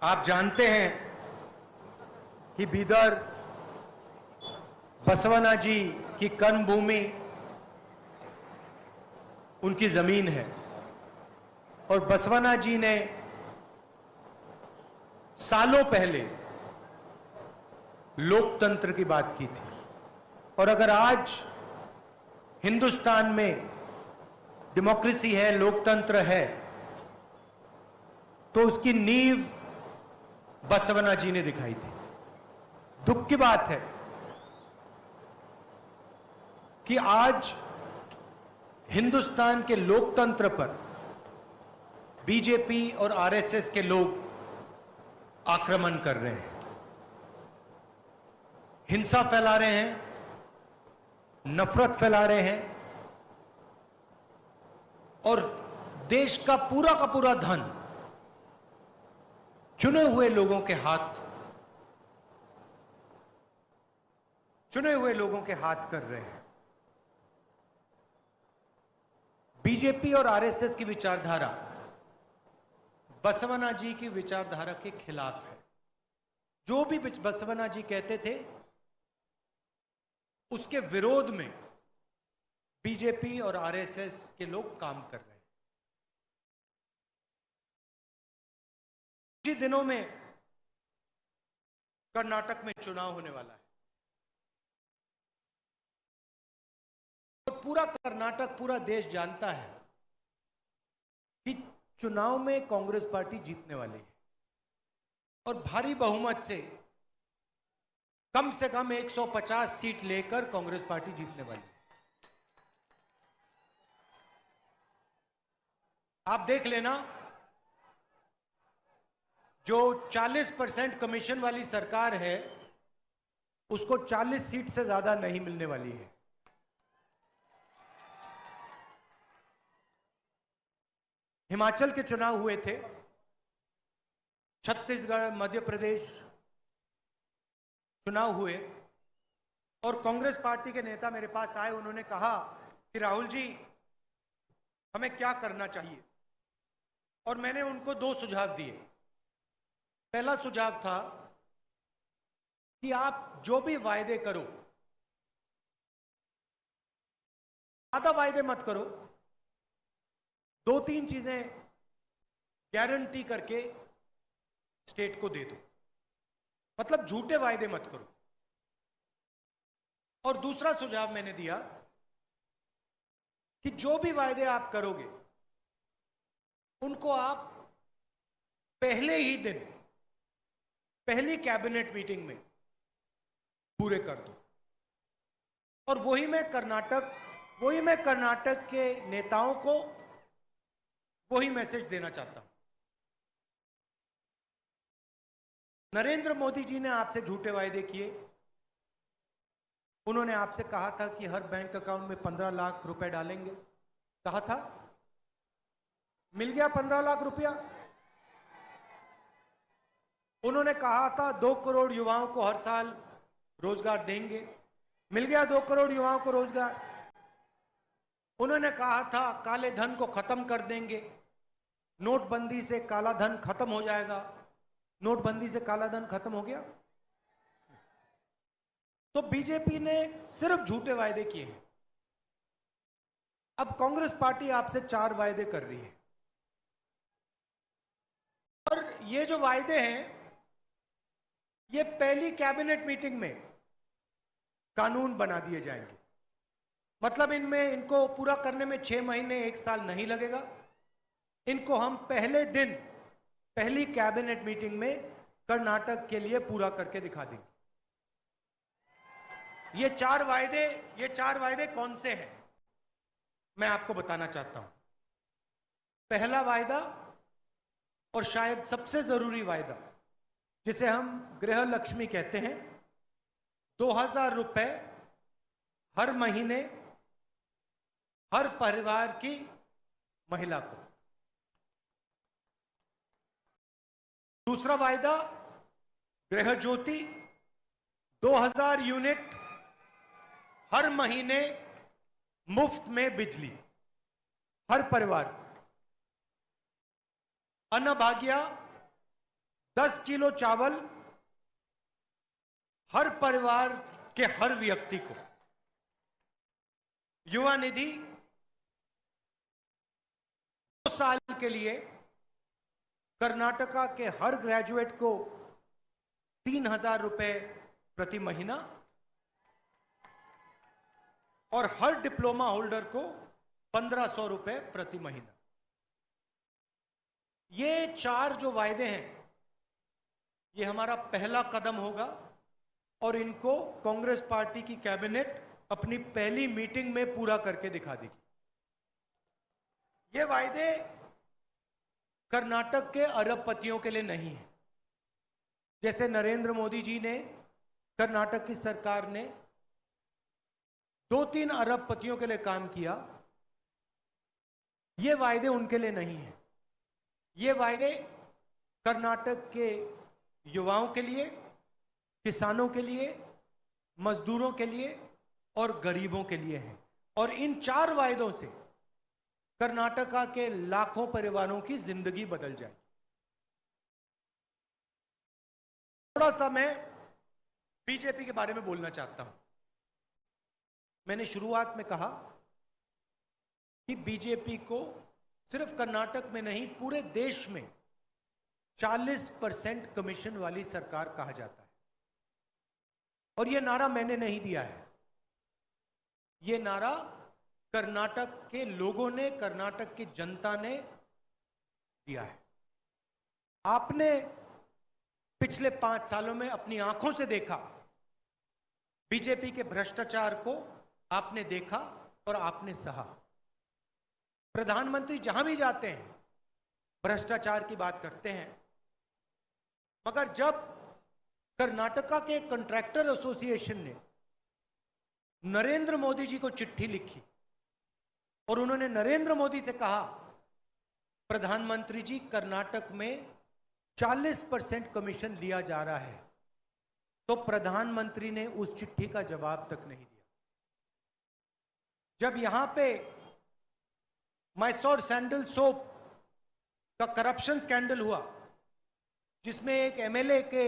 आप जानते हैं कि बीदर बसवना जी की कर्म भूमि उनकी जमीन है और बसवना जी ने सालों पहले लोकतंत्र की बात की थी। और अगर आज हिंदुस्तान में डेमोक्रेसी है, लोकतंत्र है, तो उसकी नींव बसवना जी ने दिखाई थी। दुख की बात है कि आज हिंदुस्तान के लोकतंत्र पर बीजेपी और आरएसएस के लोग आक्रमण कर रहे हैं, हिंसा फैला रहे हैं, नफरत फैला रहे हैं और देश का पूरा धन चुने हुए लोगों के हाथ कर रहे हैं। बीजेपी और आरएसएस की विचारधारा बसवना जी की विचारधारा के खिलाफ है। जो भी बसवना जी कहते थे उसके विरोध में बीजेपी और आरएसएस के लोग काम कर रहे हैं। कुछ दिनों में कर्नाटक में चुनाव होने वाला है और पूरा कर्नाटक, पूरा देश जानता है कि चुनाव में कांग्रेस पार्टी जीतने वाली है और भारी बहुमत से कम 150 सीट लेकर कांग्रेस पार्टी जीतने वाली है। आप देख लेना, जो 40% कमीशन वाली सरकार है उसको 40 सीट से ज्यादा नहीं मिलने वाली है। हिमाचल के चुनाव हुए थे, छत्तीसगढ़, मध्य प्रदेश चुनाव हुए और कांग्रेस पार्टी के नेता मेरे पास आए। उन्होंने कहा कि राहुल जी, हमें क्या करना चाहिए, और मैंने उनको 2 सुझाव दिए। पहला सुझाव था कि आप जो भी वायदे करो, ज्यादा वायदे मत करो, 2-3 चीजें गारंटी करके स्टेट को दे दो, मतलब झूठे वायदे मत करो। और दूसरा सुझाव मैंने दिया कि जो भी वायदे आप करोगे उनको आप पहले ही दिन, पहली कैबिनेट मीटिंग में पूरे कर दो। और वही मैं कर्नाटक के नेताओं को वही मैसेज देना चाहता हूं। नरेंद्र मोदी जी ने आपसे झूठे वायदे किए। उन्होंने आपसे कहा था कि हर बैंक अकाउंट में 15 लाख रुपए डालेंगे, कहा था, मिल गया 15 लाख रुपया। उन्होंने कहा था 2 करोड़ युवाओं को हर साल रोजगार देंगे, मिल गया 2 करोड़ युवाओं को रोजगार। उन्होंने कहा था काले धन को खत्म कर देंगे, नोटबंदी से काला धन खत्म हो जाएगा, नोटबंदी से काला धन खत्म हो गया। तो बीजेपी ने सिर्फ झूठे वायदे किए हैं। अब कांग्रेस पार्टी आपसे 4 वायदे कर रही है और ये जो वायदे हैं ये पहली कैबिनेट मीटिंग में कानून बना दिए जाएंगे। मतलब इनको पूरा करने में 6 महीने 1 साल नहीं लगेगा। इनको हम पहले दिन, पहली कैबिनेट मीटिंग में कर्नाटक के लिए पूरा करके दिखा देंगे। ये 4 वायदे कौन से हैं मैं आपको बताना चाहता हूं। पहला वायदा और शायद सबसे जरूरी वायदा, जिसे हम गृह लक्ष्मी कहते हैं, 2000 रुपए हर महीने हर परिवार की महिला को। दूसरा वायदा गृह ज्योति, 2000 यूनिट हर महीने मुफ्त में बिजली हर परिवार को। अन्नभाग्य 10 किलो चावल हर परिवार के हर व्यक्ति को, युवा निधि 2 साल के लिए कर्नाटका के हर ग्रेजुएट को 3,000 रुपए प्रति महीना और हर डिप्लोमा होल्डर को 1,500 रुपए प्रति महीना। ये 4 जो वायदे हैं, ये हमारा पहला कदम होगा और इनको कांग्रेस पार्टी की कैबिनेट अपनी पहली मीटिंग में पूरा करके दिखा देगी। ये वायदे कर्नाटक के अरबपतियों के लिए नहीं है। जैसे नरेंद्र मोदी जी ने, कर्नाटक की सरकार ने 2-3 अरबपतियों के लिए काम किया, ये वायदे उनके लिए नहीं है। ये वायदे कर्नाटक के युवाओं के लिए, किसानों के लिए, मजदूरों के लिए और गरीबों के लिए हैं। और इन 4 वायदों से कर्नाटका के लाखों परिवारों की जिंदगी बदल जाए। थोड़ा सा मैं बीजेपी के बारे में बोलना चाहता हूं। मैंने शुरुआत में कहा कि बीजेपी को सिर्फ कर्नाटक में नहीं, पूरे देश में 40% कमीशन वाली सरकार कहा जाता है। और यह नारा मैंने नहीं दिया है, यह नारा कर्नाटक के लोगों ने, कर्नाटक की जनता ने दिया है। आपने पिछले 5 सालों में अपनी आंखों से देखा, बीजेपी के भ्रष्टाचार को आपने देखा और आपने सहा। प्रधानमंत्री जहां भी जाते हैं भ्रष्टाचार की बात करते हैं, मगर जब कर्नाटका के कॉन्ट्रैक्टर एसोसिएशन ने नरेंद्र मोदी जी को चिट्ठी लिखी और उन्होंने नरेंद्र मोदी से कहा, प्रधानमंत्री जी कर्नाटक में 40% कमीशन लिया जा रहा है, तो प्रधानमंत्री ने उस चिट्ठी का जवाब तक नहीं दिया। जब यहां पे मैसोर सैंडल सोप का करप्शन स्कैंडल हुआ, जिसमें एक एमएलए के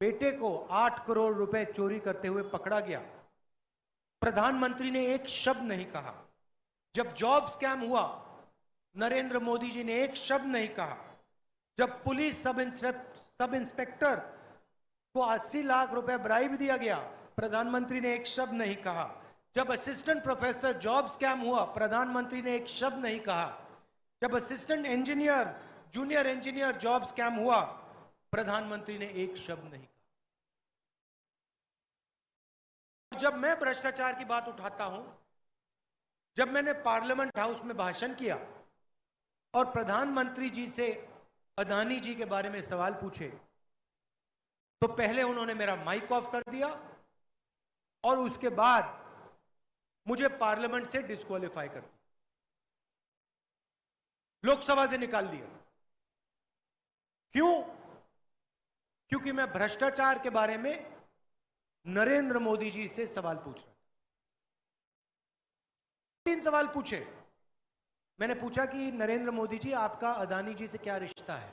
बेटे को 8 करोड़ रुपए चोरी करते हुए पकड़ा गया, प्रधानमंत्री ने एक शब्द नहीं कहा। जब जॉब स्कैम हुआ, नरेंद्र मोदी जी ने एक शब्द नहीं कहा। जब पुलिस सब इंस्पेक्टर को 80 लाख रुपए ब्राइब दिया गया, प्रधानमंत्री ने एक शब्द नहीं कहा। जब असिस्टेंट प्रोफेसर जॉब स्कैम हुआ, प्रधानमंत्री ने एक शब्द नहीं कहा। जब assistant engineer, junior engineer job scam हुआ, प्रधानमंत्री ने एक शब्द नहीं कहा। जब मैं भ्रष्टाचार की बात उठाता हूं, जब मैंने पार्लियामेंट हाउस में भाषण किया और प्रधानमंत्री जी से अदानी जी के बारे में सवाल पूछे, तो पहले उन्होंने मेरा माइक ऑफ कर दिया और उसके बाद मुझे पार्लियामेंट से डिस्क्वालीफाई कर दिया, लोकसभा से निकाल दिया। क्यों? क्योंकि मैं भ्रष्टाचार के बारे में नरेंद्र मोदी जी से सवाल पूछ रहा था। 3 सवाल पूछे। मैंने पूछा कि नरेंद्र मोदी जी, आपका अदानी जी से क्या रिश्ता है?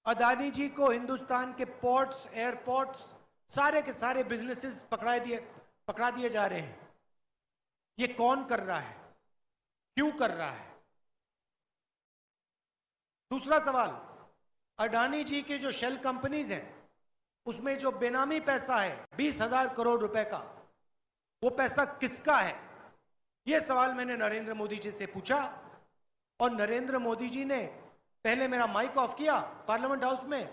अदानी जी को हिंदुस्तान के पोर्ट्स, एयरपोर्ट्स, सारे के सारे बिजनेसेस पकड़ा दिए जा रहे हैं। ये कौन कर रहा है? क्यों कर रहा है? दूसरा सवाल, अडानी जी के जो शेल कंपनीज हैं, उसमें जो बेनामी पैसा है 20,000 करोड़ रुपए का, वो पैसा किसका है? यह सवाल मैंने नरेंद्र मोदी जी से पूछा और नरेंद्र मोदी जी ने पहले मेरा माइक ऑफ किया पार्लियामेंट हाउस में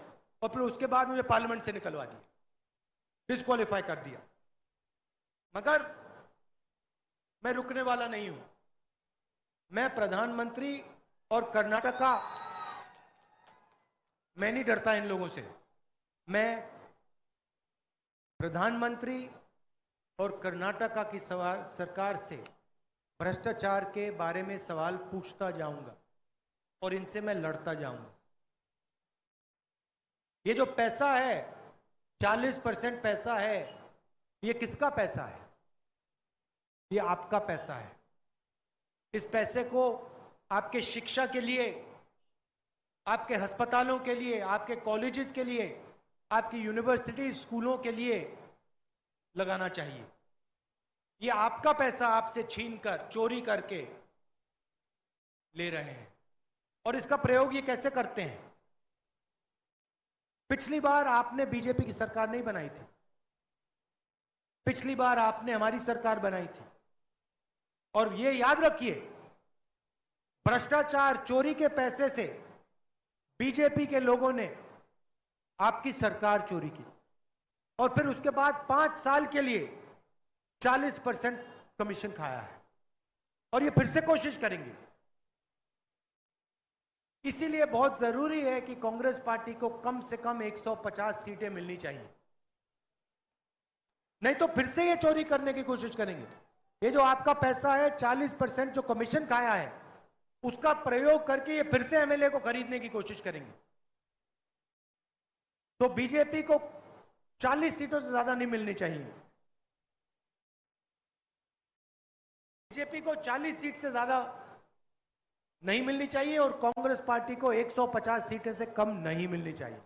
और फिर उसके बाद मुझे पार्लियामेंट से निकलवा दिया, डिस्क्वालीफाई कर दिया। मगर मैं रुकने वाला नहीं हूं। मैं प्रधानमंत्री और कर्नाटका, मैं नहीं डरता इन लोगों से। मैं प्रधानमंत्री और कर्नाटका की सरकार से भ्रष्टाचार के बारे में सवाल पूछता जाऊंगा और इनसे मैं लड़ता जाऊंगा। ये जो पैसा है, 40% पैसा है, ये किसका पैसा है? ये आपका पैसा है। इस पैसे को आपके शिक्षा के लिए, आपके अस्पतालों के लिए, आपके कॉलेजेस के लिए, आपकी यूनिवर्सिटी स्कूलों के लिए लगाना चाहिए। ये आपका पैसा आपसे छीनकर, चोरी करके ले रहे हैं। और इसका प्रयोग ये कैसे करते हैं? पिछली बार आपने बीजेपी की सरकार नहीं बनाई थी, पिछली बार आपने हमारी सरकार बनाई थी। और ये याद रखिए, भ्रष्टाचार, चोरी के पैसे से बीजेपी के लोगों ने आपकी सरकार चोरी की और फिर उसके बाद 5 साल के लिए 40% कमीशन खाया है और ये फिर से कोशिश करेंगे। इसीलिए बहुत जरूरी है कि कांग्रेस पार्टी को कम से कम 150 सीटें मिलनी चाहिए, नहीं तो फिर से ये चोरी करने की कोशिश करेंगे। ये जो आपका पैसा है, 40% जो कमीशन खाया है, उसका प्रयोग करके ये फिर से एमएलए को खरीदने की कोशिश करेंगे। तो बीजेपी को 40 सीटों से ज्यादा नहीं मिलनी चाहिए। बीजेपी को 40 सीट से ज्यादा नहीं मिलनी चाहिए और कांग्रेस पार्टी को 150 सीटें से कम नहीं मिलनी चाहिए।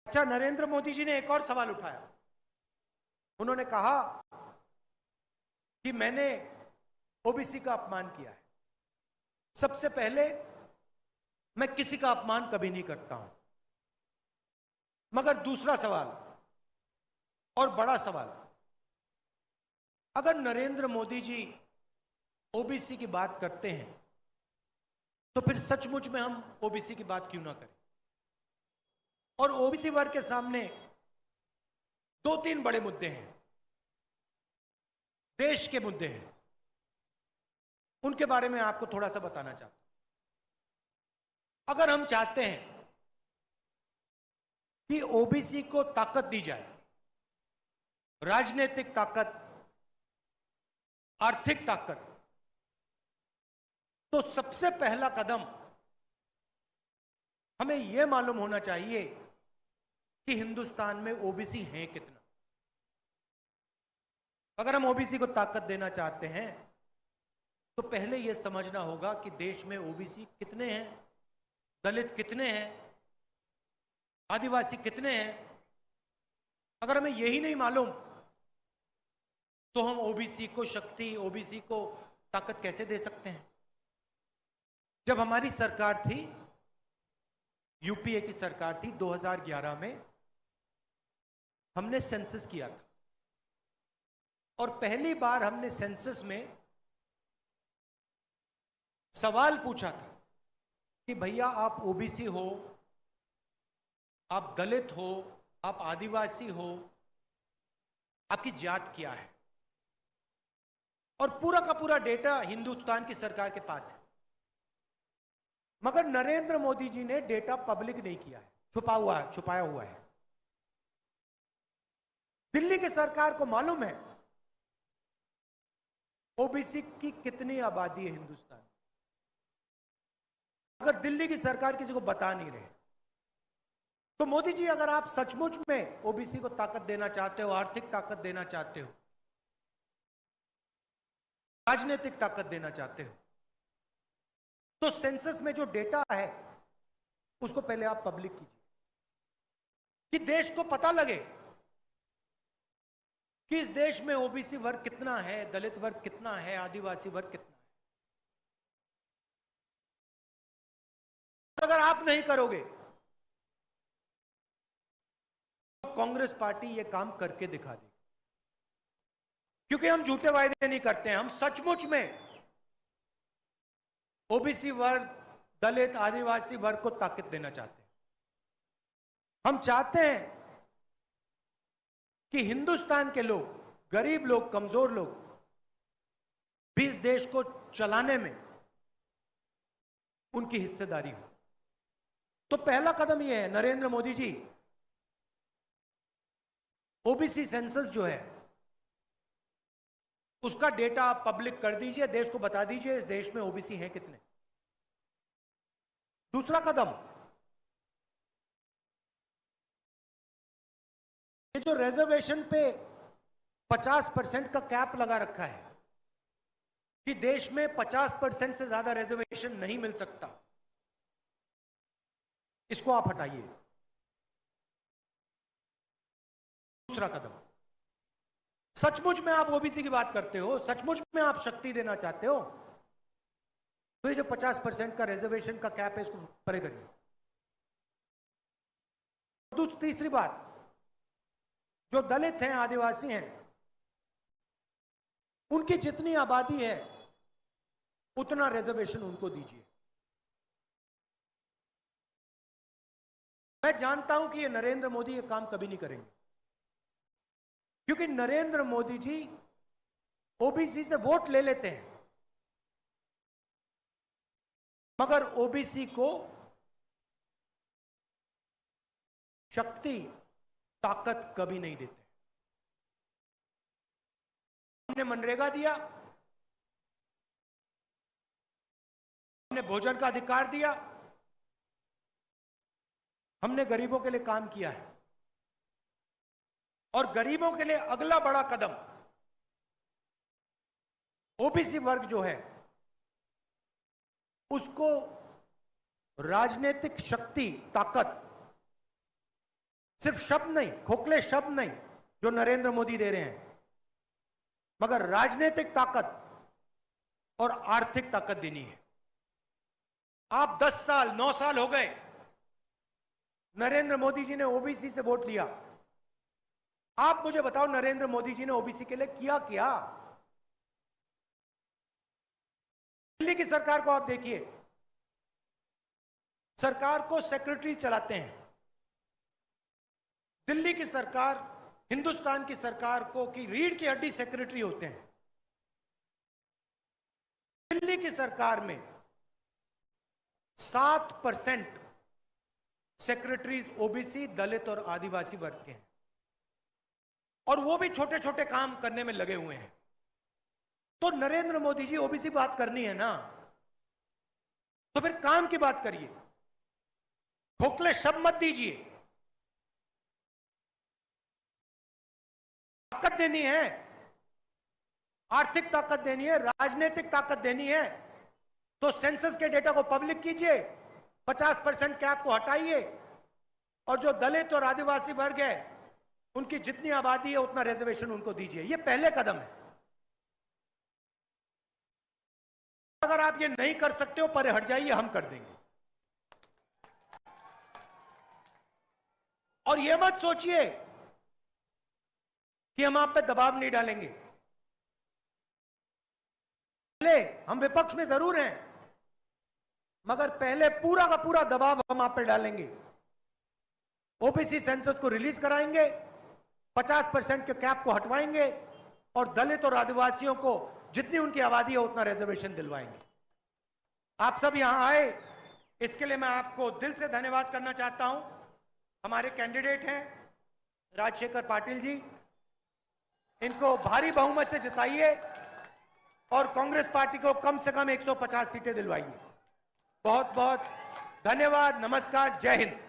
अच्छा, नरेंद्र मोदी जी ने एक और सवाल उठाया। उन्होंने कहा कि मैंने ओबीसी का अपमान किया है। सबसे पहले, मैं किसी का अपमान कभी नहीं करता हूं, मगर दूसरा सवाल और बड़ा सवाल, अगर नरेंद्र मोदी जी ओबीसी की बात करते हैं तो फिर सचमुच में हम ओबीसी की बात क्यों ना करें? और ओबीसी वर्ग के सामने 2-3 बड़े मुद्दे हैं, देश के मुद्दे हैं, उनके बारे में आपको थोड़ा सा बताना चाहता हूं। अगर हम चाहते हैं कि ओबीसी को ताकत दी जाए, राजनीतिक ताकत, आर्थिक ताकत, तो सबसे पहला कदम हमें यह मालूम होना चाहिए कि हिंदुस्तान में ओबीसी हैं कितना। अगर हम ओबीसी को ताकत देना चाहते हैं तो पहले यह समझना होगा कि देश में ओबीसी कितने हैं, दलित कितने हैं, आदिवासी कितने हैं। अगर हमें यही नहीं मालूम तो हम ओबीसी को शक्ति, ओबीसी को ताकत कैसे दे सकते हैं? जब हमारी सरकार थी, यूपीए की सरकार थी, 2011 में हमने सेंसस किया था और पहली बार हमने सेंसस में सवाल पूछा था कि भैया आप ओबीसी हो, आप दलित हो, आप आदिवासी हो, आपकी जात क्या है? और पूरा का पूरा डेटा हिंदुस्तान की सरकार के पास है, मगर नरेंद्र मोदी जी ने डेटा पब्लिक नहीं किया है, छुपाया हुआ है। दिल्ली की सरकार को मालूम है ओबीसी की कितनी आबादी है हिंदुस्तान में, अगर दिल्ली की सरकार किसी को बता नहीं रहे। तो मोदी जी, अगर आप सचमुच में ओबीसी को ताकत देना चाहते हो, आर्थिक ताकत देना चाहते हो, राजनीतिक ताकत देना चाहते हो, तो सेंसस में जो डेटा है उसको पहले आप पब्लिक कीजिए कि देश को पता लगे कि इस देश में ओबीसी वर्ग कितना है, दलित वर्ग कितना है, आदिवासी वर्ग कितना है। अगर आप नहीं करोगे तो कांग्रेस पार्टी ये काम करके दिखा देगी, क्योंकि हम झूठे वायदे नहीं करते हैं। हम सचमुच में ओबीसी वर्ग, दलित, आदिवासी वर्ग को ताकत देना चाहते हैं। हम चाहते हैं कि हिंदुस्तान के लोग, गरीब लोग, कमजोर लोग भी इस देश को चलाने में उनकी हिस्सेदारी हो। तो पहला कदम यह है, नरेंद्र मोदी जी, ओबीसी सेंसस जो है उसका डेटा आप पब्लिक कर दीजिए, देश को बता दीजिए इस देश में ओबीसी हैं कितने। दूसरा कदम, ये जो रिजर्वेशन पे 50% का कैप लगा रखा है कि देश में 50% से ज्यादा रिजर्वेशन नहीं मिल सकता, इसको आप हटाइए। दूसरा कदम, सचमुच में आप ओबीसी की बात करते हो, सचमुच में आप शक्ति देना चाहते हो, तो ये जो 50% का रिजर्वेशन का कैप है, इसको परे करिए। तीसरी बात, जो दलित हैं, आदिवासी हैं, उनकी जितनी आबादी है उतना रिजर्वेशन उनको दीजिए। मैं जानता हूं कि ये नरेंद्र मोदी ये काम कभी नहीं करेंगे, क्योंकि नरेंद्र मोदी जी ओबीसी से वोट ले लेते हैं, मगर ओबीसी को शक्ति, ताकत कभी नहीं देते। हमने मनरेगा दिया, हमने भोजन का अधिकार दिया, हमने गरीबों के लिए काम किया है, और गरीबों के लिए अगला बड़ा कदम ओबीसी वर्ग जो है उसको राजनीतिक शक्ति, ताकत, सिर्फ शब्द नहीं, खोखले शब्द नहीं जो नरेंद्र मोदी दे रहे हैं, मगर राजनीतिक ताकत और आर्थिक ताकत देनी है। आप 10 साल 9 साल हो गए, नरेंद्र मोदी जी ने ओबीसी से वोट लिया। आप मुझे बताओ, नरेंद्र मोदी जी ने ओबीसी के लिए किया क्या? दिल्ली की सरकार को आप देखिए, सरकार को सेक्रेटरी चलाते हैं। दिल्ली की सरकार, हिंदुस्तान की सरकार को की रीढ़ की हड्डी सेक्रेटरी होते हैं। दिल्ली की सरकार में 7% सेक्रेटरीज ओबीसी, दलित और आदिवासी वर्ग के हैं, और वो भी छोटे छोटे काम करने में लगे हुए हैं। तो नरेंद्र मोदी जी, ओबीसी बात करनी है ना, तो फिर काम की बात करिए, खोखले शब्द मत दीजिए। ताकत देनी है, आर्थिक ताकत देनी है, राजनीतिक ताकत देनी है, तो सेंसस के डेटा को पब्लिक कीजिए, 50% कैप को हटाइए, और जो दलित और आदिवासी वर्ग है उनकी जितनी आबादी है उतना रिजर्वेशन उनको दीजिए। ये पहले कदम है। अगर आप ये नहीं कर सकते हो, परे हट जाइए, हम कर देंगे। और ये मत सोचिए कि हम आप पे दबाव नहीं डालेंगे। पहले हम विपक्ष में जरूर हैं, मगर पहले पूरा का पूरा दबाव हम आप पे डालेंगे। ओबीसी सेंसस को रिलीज कराएंगे, 50% के कैप को हटवाएंगे, और दलित और आदिवासियों को जितनी उनकी आबादी है उतना रिजर्वेशन दिलवाएंगे। आप सब यहां आए, इसके लिए मैं आपको दिल से धन्यवाद करना चाहता हूं। हमारे कैंडिडेट हैं राजशेखर पाटिल जी, इनको भारी बहुमत से जिताइए और कांग्रेस पार्टी को कम से कम 150 सीटें दिलवाइए। बहुत बहुत धन्यवाद। नमस्कार। जय हिंद।